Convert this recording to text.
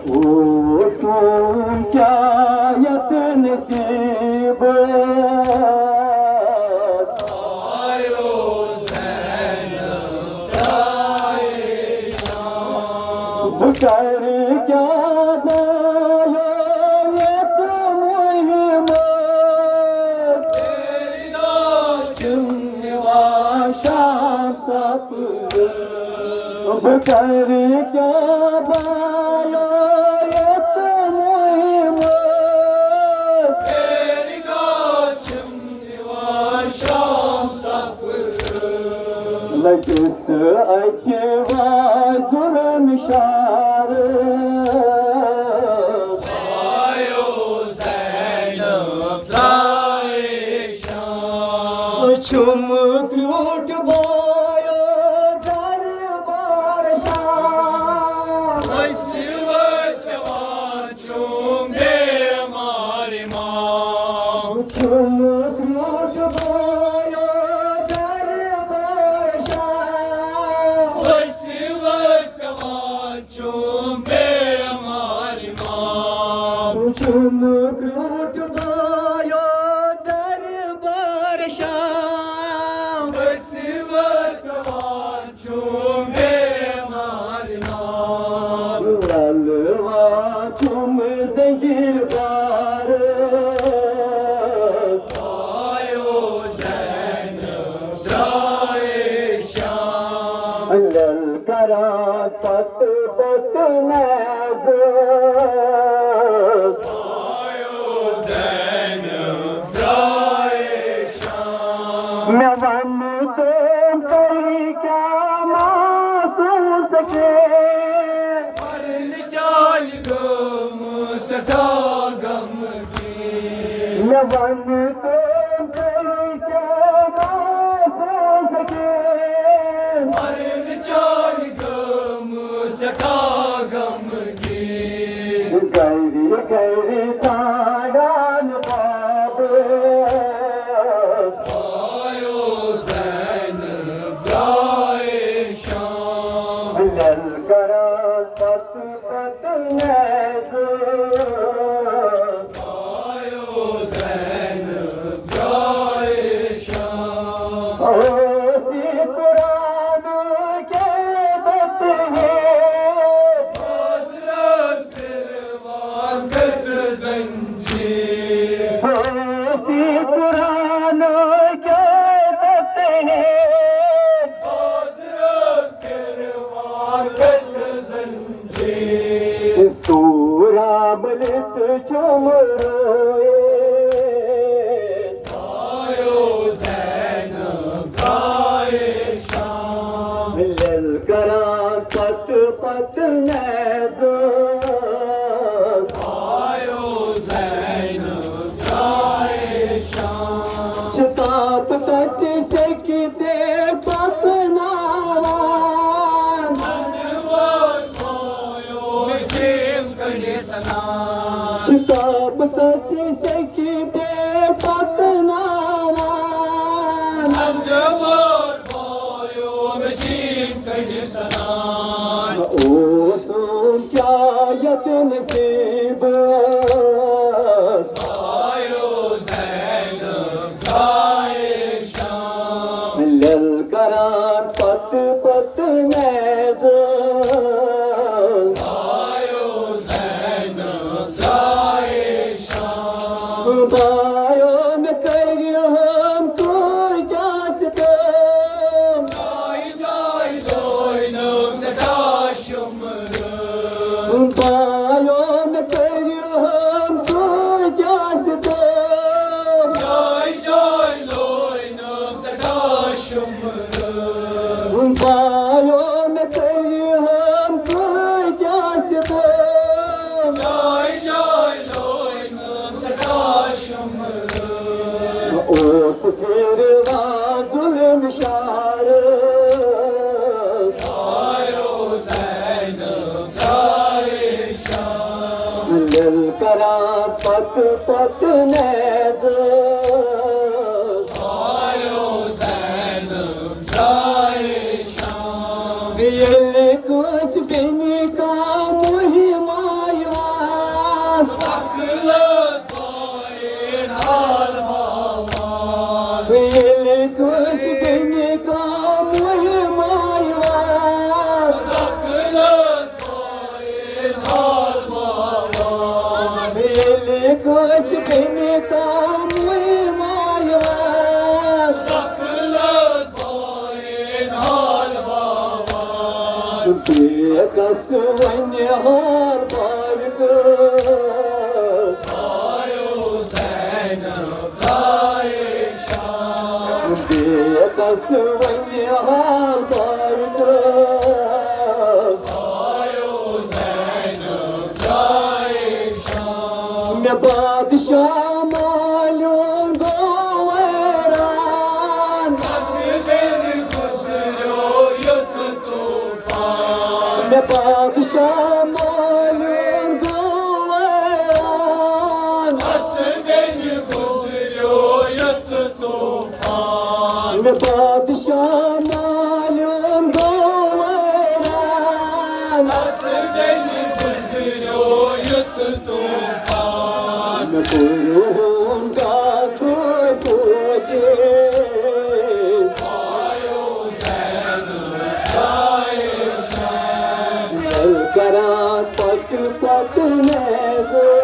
तुम क्या यतन नसीब कर क्या दायो ये मुहिम तेरी नाचनवा शाम सप कर क्या दायो ये मुहिम तेरी नाचनवा शाम सप लगिस अकेवा जुर्म शार छुम क्रूट बायो दरबार शाह छुम मारे माँ छुम क्रूट बायो दरबार शाह छुम मारे माँ छुम क्रूट बायो दरबार शाह तुम जंजीर पार आयो ज़ैन शाम ललकरा पत पत नज़ आयो ज़ैन शाम मैं वन तुम करी क्या मासूम सके सटा गम की वन तुम करी क्या मासूम सके मरन चाल गम सटा गम की गैरी गैरी ताड़ान बाब आयो ज़ैन शाम ललकरा पत पत नज़ बलित चुम रोए आयो ज़ैन शाम ललकरा पत पत नज़ आयो ज़ैन शाम चिताप तच से किते पतना चिताप तच से की बे पतना ओ तुम क्या यतन नसीब आयो ज़ैन शाम ललकरा पत पत नज़ बायो में करियो हम तो क्या सितम जाई जाई दोई नम सटा शुमर बायो में करियो हम तो क्या सितम जाई जाई दोई नम सटा शुमर बायो में करियो हम तो क्या सितम जाई जाई दोई नम सटा ओस फिर जुल्म शार आयो ज़ैन शाम ललकरा पत पत नज़ आयो ज़ैन शाम कुछ बिन का मुहिमायो beni tam uyumaylar. Saklık boyun hal bavar. Bekası vani har bargı. Ayu Zeynep Ayşem. Bekası vani har bargı. Ayu Zeynep Ayşem. Ne padişah malum goveran. Nasibin kusuru yuttu tufan. Ne padişah malum goveran. Nasibin kusuru yuttu tufan. Ne padişah malum goveran. Nasibin kusuru yuttu tufan. Ne kuyruğun gazı koca. Ayu Zeynep Ayşem. El karat pak pak nezo.